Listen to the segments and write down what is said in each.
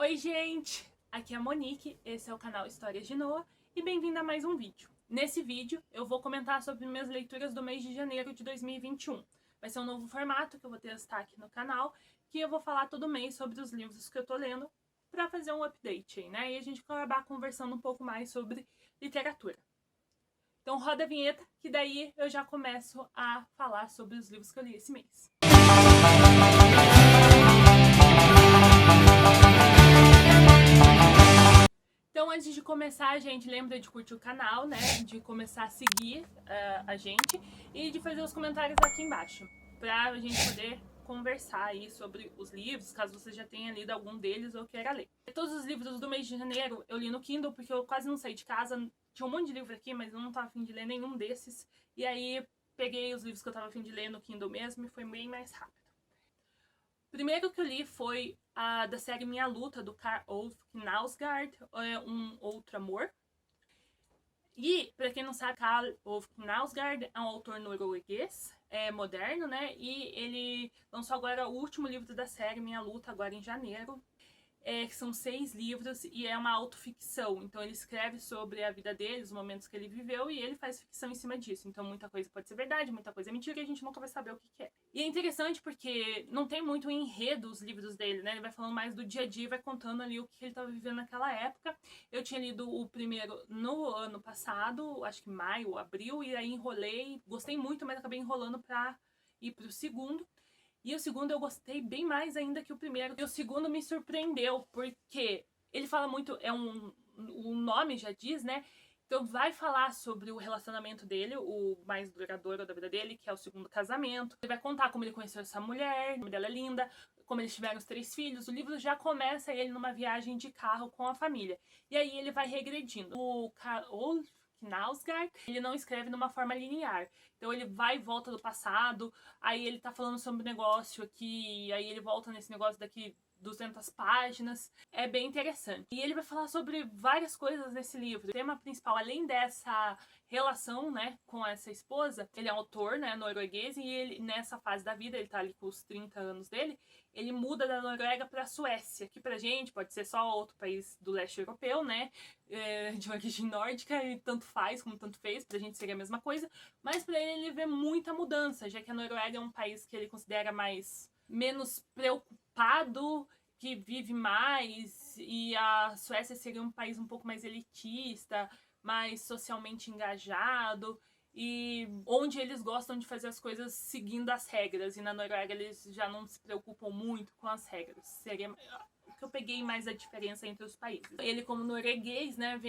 Oi gente, aqui é a Monique, esse é o canal Histórias de Noah e bem-vindo a mais um vídeo. Nesse vídeo eu vou comentar sobre minhas leituras do mês de janeiro de 2021. Vai ser um novo formato que eu vou testar aqui no canal, que eu vou falar todo mês sobre os livros que eu tô lendo pra fazer um update aí, né? E a gente vai acabar conversando um pouco mais sobre literatura. Então roda a vinheta, que daí eu já começo a falar sobre os livros que eu li esse mês. Então, antes de começar, gente, lembra de curtir o canal, né? De começar a seguir a gente e de fazer os comentários aqui embaixo, pra gente poder conversar aí sobre os livros, caso você já tenha lido algum deles ou queira ler. Todos os livros do mês de janeiro eu li no Kindle, porque eu quase não saí de casa. Tinha um monte de livro aqui, mas eu não tava a fim de ler nenhum desses. E aí, peguei os livros que eu tava a fim de ler no Kindle mesmo e foi bem mais rápido. O primeiro que eu li foi da série Minha Luta, do Karl Ove Knausgaard, Um Outro Amor. E, pra quem não sabe, Karl Ove Knausgaard é um autor norueguês, moderno, né? E ele lançou agora o último livro da série Minha Luta, agora em janeiro. Que são 6 livros e é uma autoficção. Então ele escreve sobre a vida dele, os momentos que ele viveu, e ele faz ficção em cima disso. Então muita coisa pode ser verdade, muita coisa é mentira, e a gente nunca vai saber o que é. E é interessante porque não tem muito enredo os livros dele, né? Ele vai falando mais do dia a dia, vai contando ali o que ele estava vivendo naquela época. Eu tinha lido o primeiro no ano passado, acho que maio, abril, e aí enrolei, gostei muito, mas acabei enrolando pra ir pro segundo. E o segundo eu gostei bem mais ainda que o primeiro. E o segundo me surpreendeu, porque ele fala muito, o nome já diz, né? Então vai falar sobre o relacionamento dele, o mais duradouro da vida dele, que é o segundo casamento. Ele vai contar como ele conheceu essa mulher, o nome dela é Linda, como eles tiveram os 3 filhos. O livro já começa ele numa viagem de carro com a família. E aí ele vai regredindo. O Knausgaard, ele não escreve numa forma linear. Então ele vai e volta do passado, aí ele tá falando sobre um negócio aqui, aí ele volta nesse negócio daqui 200 páginas. É bem interessante. E ele vai falar sobre várias coisas nesse livro. O tema principal, além dessa relação, né, com essa esposa, ele é um autor, né, norueguês, e ele, nessa fase da vida, ele tá ali com os 30 anos dele, ele muda da Noruega pra Suécia, que pra gente pode ser só outro país do leste europeu, né, de origem nórdica, e tanto faz como tanto fez, pra gente seria a mesma coisa, mas pra ele vê muita mudança, já que a Noruega é um país que ele considera menos preocupado, que vive mais, e a Suécia seria um país um pouco mais elitista, mais socialmente engajado, e onde eles gostam de fazer as coisas seguindo as regras, e na Noruega eles já não se preocupam muito com as regras. Seria que eu peguei mais a diferença entre os países. Ele, como norueguês, né,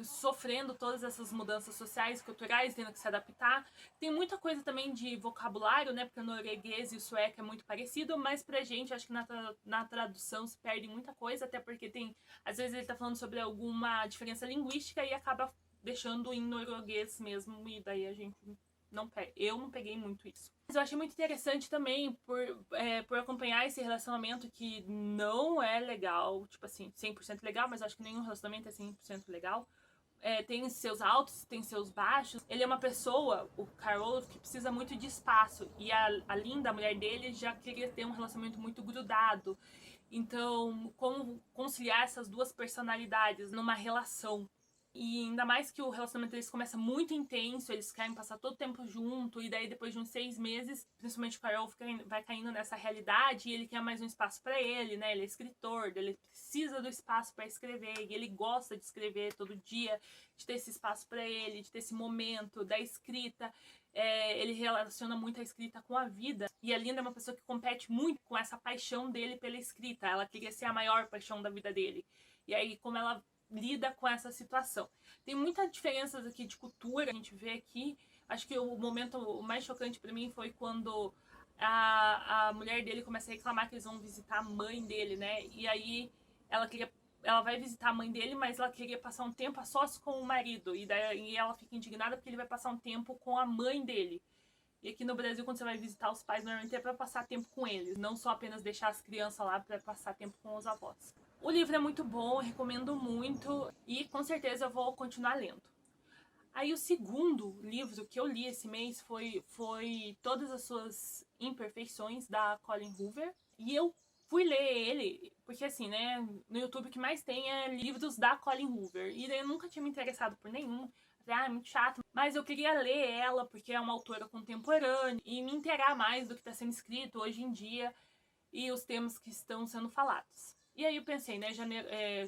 sofrendo todas essas mudanças sociais, culturais, tendo que se adaptar. Tem muita coisa também de vocabulário, né, porque o norueguês e o sueco é muito parecido, mas pra gente, acho que na tradução se perde muita coisa, até porque às vezes ele tá falando sobre alguma diferença linguística e acaba deixando em norueguês mesmo, e daí a gente eu não peguei muito isso. Mas eu achei muito interessante também por acompanhar esse relacionamento que não é legal, tipo assim, 100% legal, mas acho que nenhum relacionamento é 100% legal. Tem seus altos, tem seus baixos. Ele é uma pessoa, o Carol, que precisa muito de espaço. E a Linda, a mulher dele, já queria ter um relacionamento muito grudado. Então, como conciliar essas duas personalidades numa relação? E ainda mais que o relacionamento deles começa muito intenso, eles querem passar todo o tempo junto, e daí depois de uns 6 meses, principalmente o Carol vai caindo nessa realidade, e ele quer mais um espaço pra ele, né? Ele é escritor, ele precisa do espaço pra escrever, e ele gosta de escrever todo dia, de ter esse espaço pra ele, de ter esse momento da escrita. Ele relaciona muito a escrita com a vida, e a Linda é uma pessoa que compete muito com essa paixão dele pela escrita. Ela queria ser a maior paixão da vida dele. E aí, como ela lida com essa situação. Tem muitas diferenças aqui de cultura, a gente vê aqui. Acho que o momento mais chocante pra mim foi quando a mulher dele começa a reclamar que eles vão visitar a mãe dele, né? E aí ela vai visitar a mãe dele, mas ela queria passar um tempo a sós com o marido. E daí ela fica indignada porque ele vai passar um tempo com a mãe dele. E aqui no Brasil, quando você vai visitar os pais, normalmente é pra passar tempo com eles, não só apenas deixar as crianças lá pra passar tempo com os avós. O livro é muito bom, recomendo muito e com certeza eu vou continuar lendo. Aí o segundo livro que eu li esse mês foi Todas as Suas Imperfeições, da Colleen Hoover. E eu fui ler ele, porque assim, né, no YouTube o que mais tem é livros da Colleen Hoover. E daí eu nunca tinha me interessado por nenhum. Falei, é muito chato. Mas eu queria ler ela, porque é uma autora contemporânea, e me inteirar mais do que está sendo escrito hoje em dia e os temas que estão sendo falados. E aí eu pensei, né,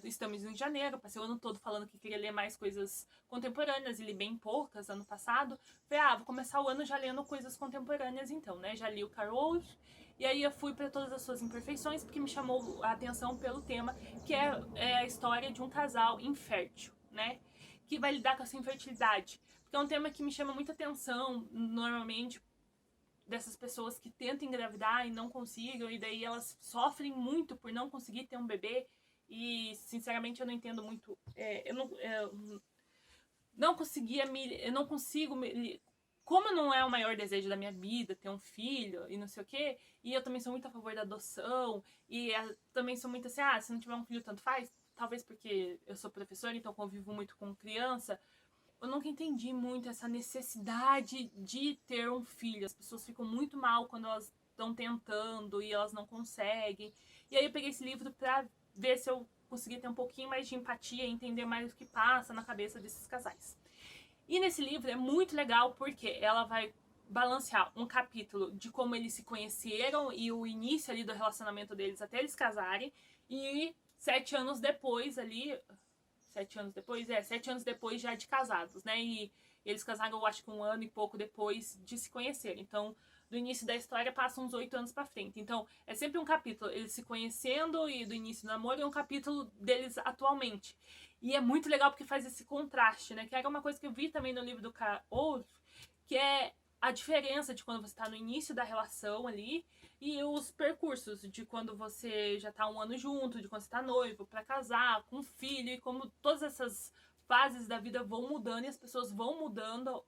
estamos em janeiro, passei o ano todo falando que queria ler mais coisas contemporâneas e li bem poucas ano passado. Falei, vou começar o ano já lendo coisas contemporâneas então, né, já li o Carol. E aí eu fui para Todas as Suas Imperfeições, porque me chamou a atenção pelo tema, que é a história de um casal infértil, né, que vai lidar com essa infertilidade. Porque é um tema que me chama muita atenção, normalmente, dessas pessoas que tentam engravidar e não consigam, e daí elas sofrem muito por não conseguir ter um bebê. E sinceramente eu não entendo muito. Não conseguia me. Eu não consigo me. Como não é o maior desejo da minha vida ter um filho e não sei o quê, e eu também sou muito a favor da adoção, e também sou muito assim, se não tiver um filho, tanto faz. Talvez porque eu sou professora, então convivo muito com criança. Eu nunca entendi muito essa necessidade de ter um filho. As pessoas ficam muito mal quando elas estão tentando e elas não conseguem. E aí eu peguei esse livro pra ver se eu conseguia ter um pouquinho mais de empatia e entender mais o que passa na cabeça desses casais. E nesse livro é muito legal porque ela vai balancear um capítulo de como eles se conheceram e o início ali do relacionamento deles até eles casarem, e 7 anos depois ali, 7 anos depois? 7 anos depois já de casados, né? E eles casaram, eu acho que 1 ano e pouco depois de se conhecer. Então, do início da história passa uns 8 anos pra frente. Então, é sempre um capítulo eles se conhecendo e do início do namoro, e um capítulo deles atualmente. E é muito legal porque faz esse contraste, né? Que era uma coisa que eu vi também no livro do Carol, que é a diferença de quando você tá no início da relação ali e os percursos de quando você já tá 1 ano junto, de quando você tá noivo, pra casar, com filho, e como todas essas fases da vida vão mudando e as pessoas vão mudando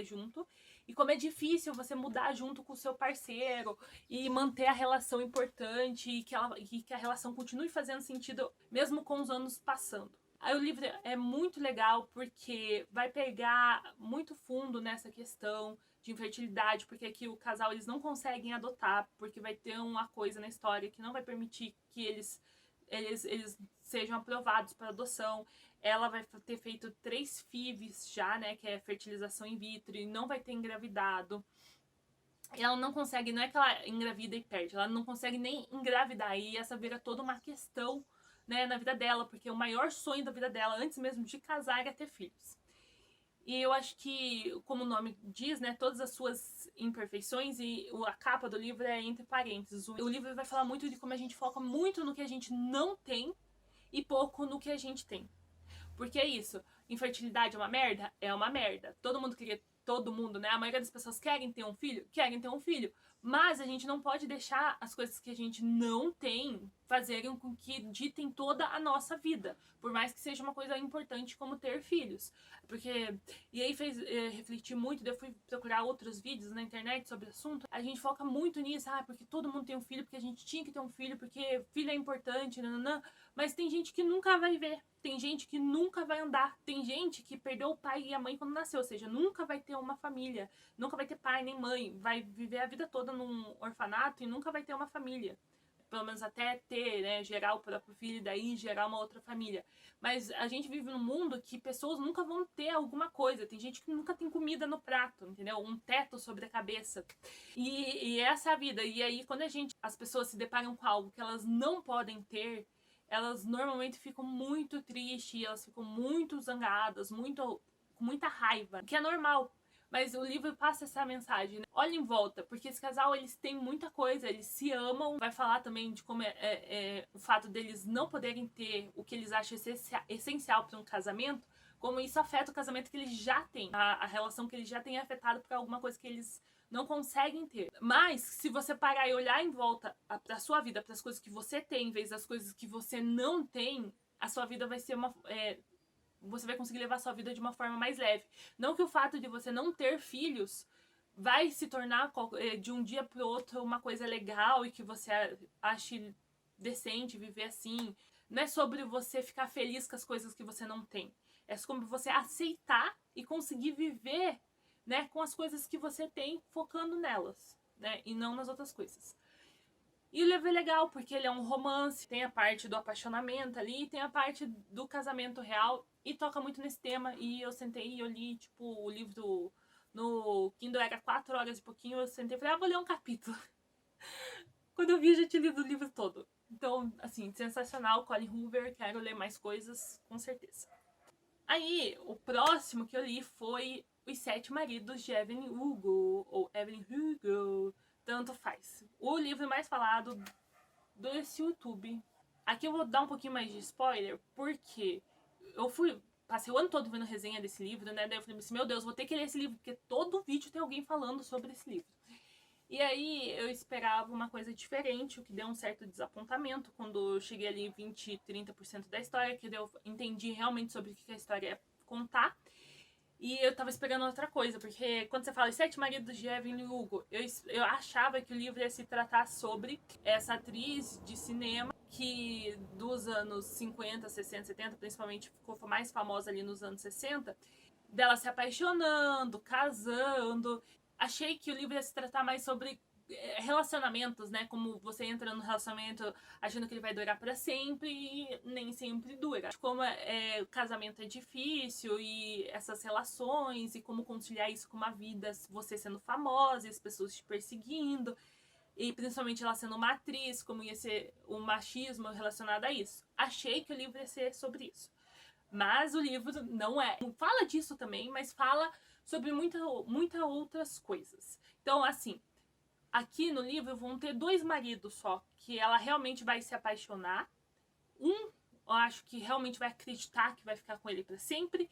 junto. E como é difícil você mudar junto com o seu parceiro e manter a relação importante e que a relação continue fazendo sentido mesmo com os anos passando. Aí o livro é muito legal porque vai pegar muito fundo nessa questão de infertilidade, porque aqui o casal eles não conseguem adotar, porque vai ter uma coisa na história que não vai permitir que eles sejam aprovados para adoção. Ela vai ter feito 3 FIVs já, né, que é fertilização in vitro, e não vai ter engravidado. Ela não consegue, não é que ela engravida e perde, ela não consegue nem engravidar, e essa vira toda uma questão, né, na vida dela, porque o maior sonho da vida dela, antes mesmo de casar, era ter filhos. E eu acho que, como o nome diz, né, todas as suas imperfeições, e a capa do livro é entre parênteses. O livro vai falar muito de como a gente foca muito no que a gente não tem e pouco no que a gente tem. Porque é isso, infertilidade é uma merda? É uma merda. Todo mundo, né? A maioria das pessoas querem ter um filho? Querem ter um filho. Mas a gente não pode deixar as coisas que a gente não tem fazerem com que ditem toda a nossa vida. Por mais que seja uma coisa importante como ter filhos. Porque, e aí fez refletir muito, daí eu fui procurar outros vídeos na internet sobre o assunto. A gente foca muito nisso, porque todo mundo tem um filho, porque a gente tinha que ter um filho, porque filho é importante, nananã. Mas tem gente que nunca vai ver. Tem gente que nunca vai andar. Tem gente que perdeu o pai e a mãe quando nasceu. Ou seja, nunca vai ter uma família. Nunca vai ter pai nem mãe. Vai viver a vida toda num orfanato e nunca vai ter uma família. Pelo menos até ter, né? Gerar o próprio filho e daí gerar uma outra família. Mas a gente vive num mundo que pessoas nunca vão ter alguma coisa. Tem gente que nunca tem comida no prato, entendeu? Um teto sobre a cabeça. E essa é a vida. E aí, quando as pessoas se deparam com algo que elas não podem ter, elas normalmente ficam muito tristes, elas ficam muito zangadas, com muita raiva, que é normal. Mas o livro passa essa mensagem, né? Olha em volta, porque esse casal, eles têm muita coisa, eles se amam. Vai falar também de como o fato deles não poderem ter o que eles acham essencial para um casamento, como isso afeta o casamento que eles já têm, a relação que eles já têm afetado por alguma coisa que eles não conseguem ter. Mas, se você parar e olhar em volta pra sua vida, para as coisas que você tem, em vez das coisas que você não tem, a sua vida vai ser você vai conseguir levar a sua vida de uma forma mais leve. Não que o fato de você não ter filhos vai se tornar de um dia pro outro uma coisa legal e que você ache decente viver assim. Não é sobre você ficar feliz com as coisas que você não tem. É sobre você aceitar e conseguir viver, né, com as coisas que você tem, focando nelas, né, e não nas outras coisas. E o livro é legal, porque ele é um romance, tem a parte do apaixonamento ali, tem a parte do casamento real, e toca muito nesse tema. E eu sentei e eu li, tipo, o livro no Kindle era 4 horas e pouquinho, eu sentei e falei, vou ler um capítulo. Quando eu vi, eu já tinha lido o livro todo. Então, assim, sensacional, Colin Hoover, quero ler mais coisas, com certeza. Aí, o próximo que eu li foi Os Sete Maridos de Evelyn Hugo, ou Evelyn Hugo, tanto faz. O livro mais falado desse YouTube. Aqui eu vou dar um pouquinho mais de spoiler, porque passei o ano todo vendo resenha desse livro, né? Daí eu falei assim, meu Deus, vou ter que ler esse livro, porque todo vídeo tem alguém falando sobre esse livro. E aí eu esperava uma coisa diferente, o que deu um certo desapontamento quando eu cheguei ali 20, 30% da história, que eu entendi realmente sobre o que a história ia contar. E eu tava esperando outra coisa, porque quando você fala Os Sete Maridos de Evelyn Hugo, eu achava que o livro ia se tratar sobre essa atriz de cinema que dos anos 50, 60, 70, principalmente ficou mais famosa ali nos anos 60, dela se apaixonando, casando. Achei que o livro ia se tratar mais sobre relacionamentos, né? Como você entra no relacionamento achando que ele vai durar para sempre e nem sempre dura. Como o casamento é difícil e essas relações e como conciliar isso com uma vida, você sendo famosa e as pessoas te perseguindo. E principalmente ela sendo uma atriz, como ia ser o machismo relacionado a isso. Achei que o livro ia ser sobre isso. Mas o livro não é. Fala disso também, mas fala sobre muitas outras coisas. Então, assim, aqui no livro vão ter 2 maridos só, que ela realmente vai se apaixonar. Eu acho que realmente vai acreditar que vai ficar com ele para sempre,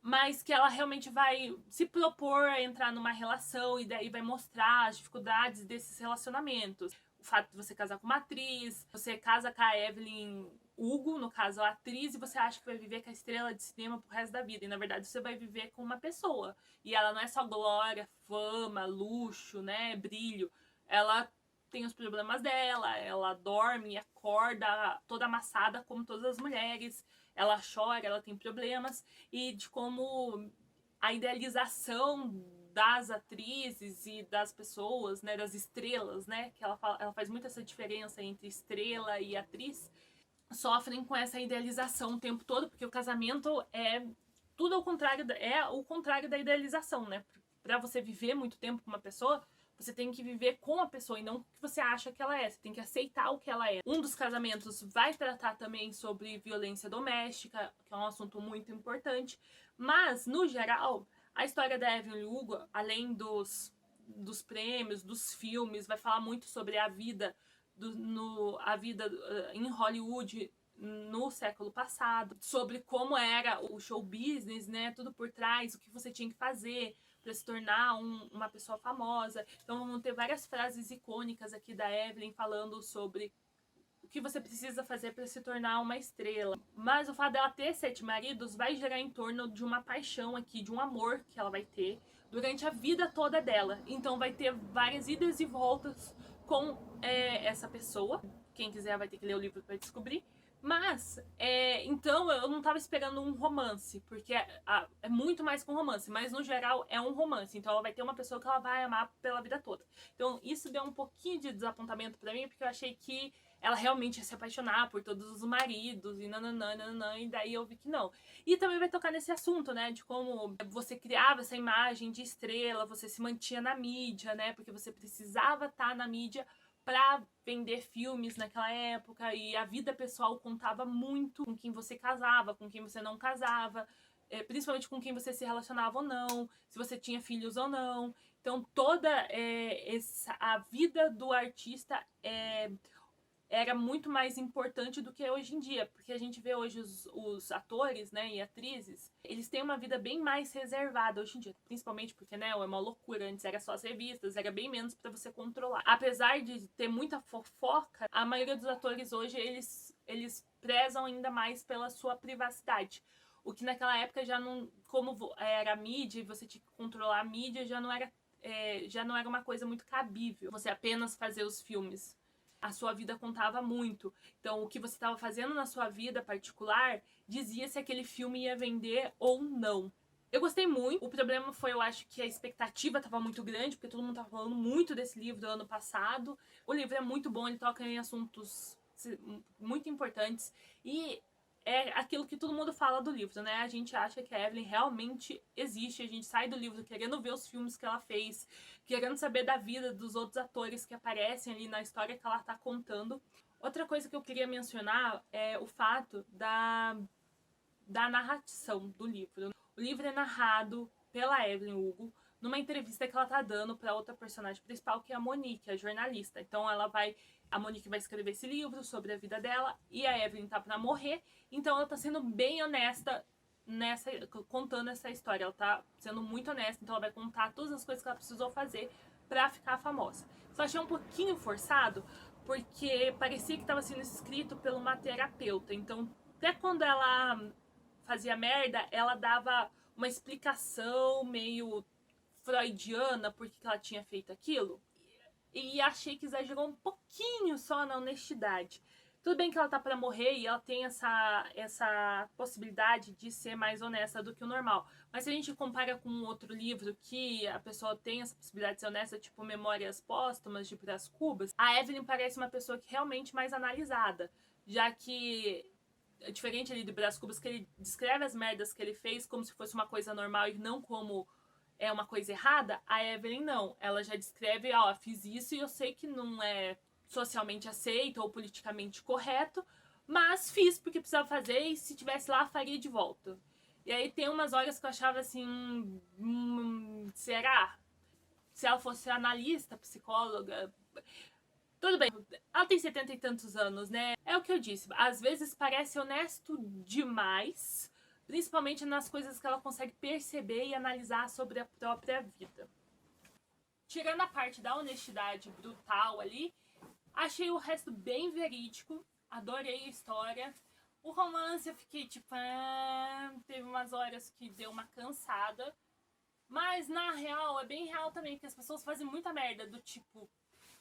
mas que ela realmente vai se propor a entrar numa relação e daí vai mostrar as dificuldades desses relacionamentos. O fato de você casar com uma atriz, você casa com a Evelyn Hugo, no caso a atriz, e você acha que vai viver com a estrela de cinema pro resto da vida. E na verdade você vai viver com uma pessoa. E ela não é só glória, fama, luxo, né, brilho. Ela tem os problemas dela, ela dorme e acorda toda amassada como todas as mulheres. Ela chora, ela tem problemas, e de como a idealização das atrizes e das pessoas, né, das estrelas, né, que ela faz muito essa diferença entre estrela e atriz, sofrem com essa idealização o tempo todo, porque o casamento é tudo ao contrário, é o contrário da idealização, né? Para você viver muito tempo com uma pessoa, você tem que viver com a pessoa e não o que você acha que ela é. Você tem que aceitar o que ela é. Um dos casamentos vai tratar também sobre violência doméstica, que é um assunto muito importante. Mas, no geral, a história da Evelyn Hugo, além dos prêmios, dos filmes, vai falar muito sobre a vida a vida em Hollywood no século passado, sobre como era o show business, né, tudo por trás, o que você tinha que fazer para se tornar uma pessoa famosa. Então vamos ter várias frases icônicas aqui da Evelyn falando sobre o que você precisa fazer para se tornar uma estrela. Mas o fato dela ter 7 maridos vai gerar em torno de uma paixão aqui, de um amor que ela vai ter durante a vida toda dela. Então vai ter várias idas e voltas com essa pessoa. Quem quiser vai ter que ler o livro para descobrir. Mas, então eu não tava esperando um romance, porque é muito mais que um romance, mas no geral é um romance. Então ela vai ter uma pessoa que ela vai amar pela vida toda. Então isso deu um pouquinho de desapontamento para mim, porque eu achei que ela realmente ia se apaixonar por todos os maridos e nananã, e daí eu vi que não. E também vai tocar nesse assunto, né, de como você criava essa imagem de estrela, você se mantinha na mídia, né, porque você precisava estar na mídia para vender filmes naquela época, e a vida pessoal contava muito com quem você casava, com quem você não casava, principalmente com quem você se relacionava ou não, se você tinha filhos ou não. Então toda a vida do artista era muito mais importante do que é hoje em dia, porque a gente vê hoje os atores, né, e atrizes, eles têm uma vida bem mais reservada hoje em dia, principalmente porque, né, é uma loucura, antes era só as revistas, era bem menos para você controlar. Apesar de ter muita fofoca, a maioria dos atores hoje, eles prezam ainda mais pela sua privacidade. O que naquela época já não, como era mídia e você tinha que controlar a mídia, já não era uma coisa muito cabível, você apenas fazer os filmes. A sua vida contava muito. Então, o que você estava fazendo na sua vida particular dizia se aquele filme ia vender ou não. Eu gostei muito. O problema foi, eu acho que a expectativa tava muito grande, porque todo mundo tava falando muito desse livro do ano passado. O livro é muito bom, ele toca em assuntos muito importantes. E é aquilo que todo mundo fala do livro, né? A gente acha que a Evelyn realmente existe. A gente sai do livro querendo ver os filmes que ela fez, querendo saber da vida dos outros atores que aparecem ali na história que ela tá contando. Outra coisa que eu queria mencionar é o fato da narração do livro. O livro é narrado pela Evelyn Hugo numa entrevista que ela tá dando para outra personagem principal, que é a Monique, a jornalista. Então a Monique vai escrever esse livro sobre a vida dela e a Evelyn tá para morrer, então ela tá sendo bem honesta contando essa história. Ela tá sendo muito honesta, então ela vai contar todas as coisas que ela precisou fazer para ficar famosa. Só achei um pouquinho forçado, porque parecia que estava sendo escrito por uma terapeuta. Então, até quando ela fazia merda, ela dava uma explicação meio freudiana por que ela tinha feito aquilo. E achei que exagerou um pouquinho só na honestidade. Tudo bem que ela tá pra morrer e ela tem essa possibilidade de ser mais honesta do que o normal. Mas se a gente compara com um outro livro que a pessoa tem essa possibilidade de ser honesta, tipo Memórias Póstumas de Brás Cubas, a Evelyn parece uma pessoa que realmente mais analisada. Já que diferente ali do Brás Cubas, que ele descreve as merdas que ele fez como se fosse uma coisa normal e não como uma coisa errada, a Evelyn não. Ela já descreve, ó, fiz isso e eu sei que não é socialmente aceito ou politicamente correto, mas fiz porque precisava fazer e se tivesse lá, faria de volta. E aí tem umas horas que eu achava assim, será? Se ela fosse analista, psicóloga, tudo bem, ela tem 70 e tantos anos, né? É o que eu disse, às vezes parece honesto demais, principalmente nas coisas que ela consegue perceber e analisar sobre a própria vida. Tirando a parte da honestidade brutal ali, achei o resto bem verídico, adorei a história. O romance eu fiquei tipo, teve umas horas que deu uma cansada, mas na real é bem real também, porque as pessoas fazem muita merda do tipo,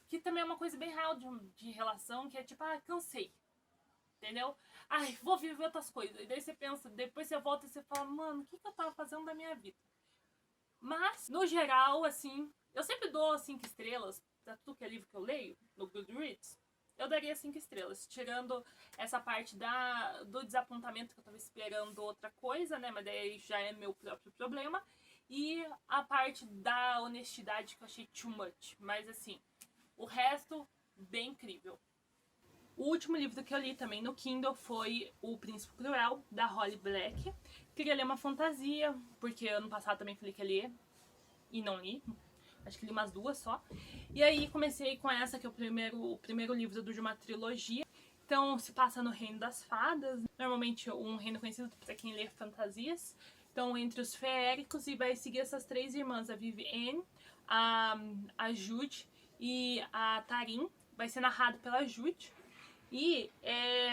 que também é uma coisa bem real de relação, que é tipo, cansei. Entendeu? Ai, vou viver outras coisas. E daí você pensa, depois você volta e você fala, mano, o que eu tava fazendo da minha vida? Mas, no geral, assim, eu sempre dou 5 estrelas pra tudo que é livro que eu leio, no Goodreads. Eu daria 5 estrelas, tirando essa parte do desapontamento, que eu tava esperando outra coisa, né? Mas daí já é meu próprio problema. E a parte da honestidade que eu achei too much. Mas assim, o resto, bem incrível. O último livro que eu li também no Kindle foi O Príncipe Cruel, da Holly Black. Queria ler uma fantasia, porque ano passado também falei que ia ler e não li. Acho que li umas 2 só. E aí comecei com essa, que é o primeiro livro de uma trilogia. Então se passa no Reino das Fadas, normalmente um reino conhecido para quem lê fantasias. Então entre os feéricos, e vai seguir essas 3 irmãs, a Vivienne, a Jude e a Tarim. Vai ser narrado pela Jude. E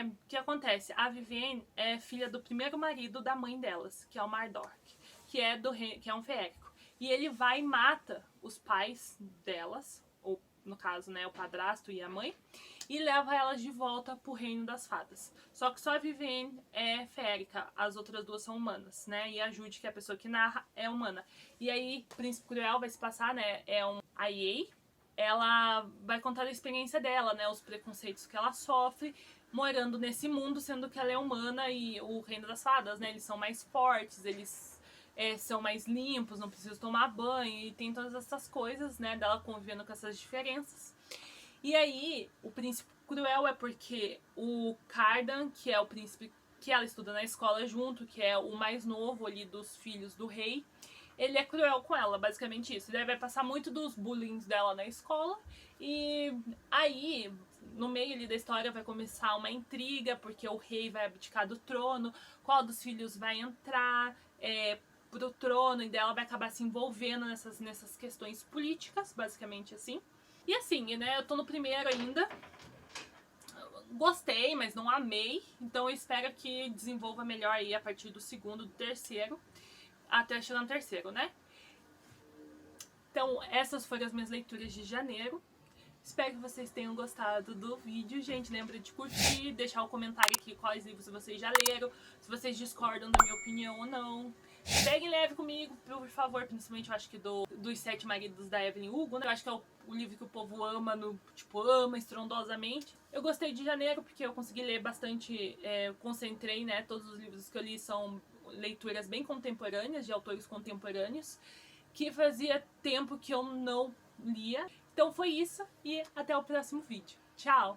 o que acontece? A Vivienne é filha do primeiro marido da mãe delas, que é o Mardork, que é um feérico. E ele vai e mata os pais delas, ou no caso, né, o padrasto e a mãe, e leva elas de volta pro Reino das Fadas. Só que só a Vivienne é feérica, as outras 2 são humanas, né? E a Jude, que é a pessoa que narra, é humana. E aí, Príncipe Cruel vai se passar, né? É um IA. Ela vai contar a experiência dela, né? Os preconceitos que ela sofre morando nesse mundo, sendo que ela é humana. E o Reino das Fadas, né? Eles são mais fortes, eles são mais limpos, não precisam tomar banho. E tem todas essas coisas, né? Dela convivendo com essas diferenças. E aí, o Príncipe Cruel é porque o Cardan, que é o príncipe que ela estuda na escola junto, que é o mais novo ali dos filhos do rei, ele é cruel com ela, basicamente isso. Ele vai passar muito dos bullying dela na escola. E aí, no meio ali da história, vai começar uma intriga, porque o rei vai abdicar do trono, qual dos filhos vai entrar pro trono, e dela vai acabar se envolvendo nessas questões políticas, basicamente assim. E assim, né, eu tô no primeiro ainda. Gostei, mas não amei. Então eu espero que desenvolva melhor aí a partir do segundo, do terceiro, até chegar no terceiro, né? Então essas foram as minhas leituras de janeiro. Espero que vocês tenham gostado do vídeo, gente. Lembra de curtir, deixar o comentário aqui quais livros vocês já leram, se vocês discordam da minha opinião ou não. Peguem leve comigo, por favor, principalmente eu acho que dos 7 Maridos da Evelyn Hugo, né? Eu acho que é o livro que o povo ama, ama estrondosamente. Eu gostei de Janeiro porque eu consegui ler bastante, concentrei, né? Todos os livros que eu li são leituras bem contemporâneas, de autores contemporâneos, que fazia tempo que eu não lia. Então foi isso e até o próximo vídeo. Tchau!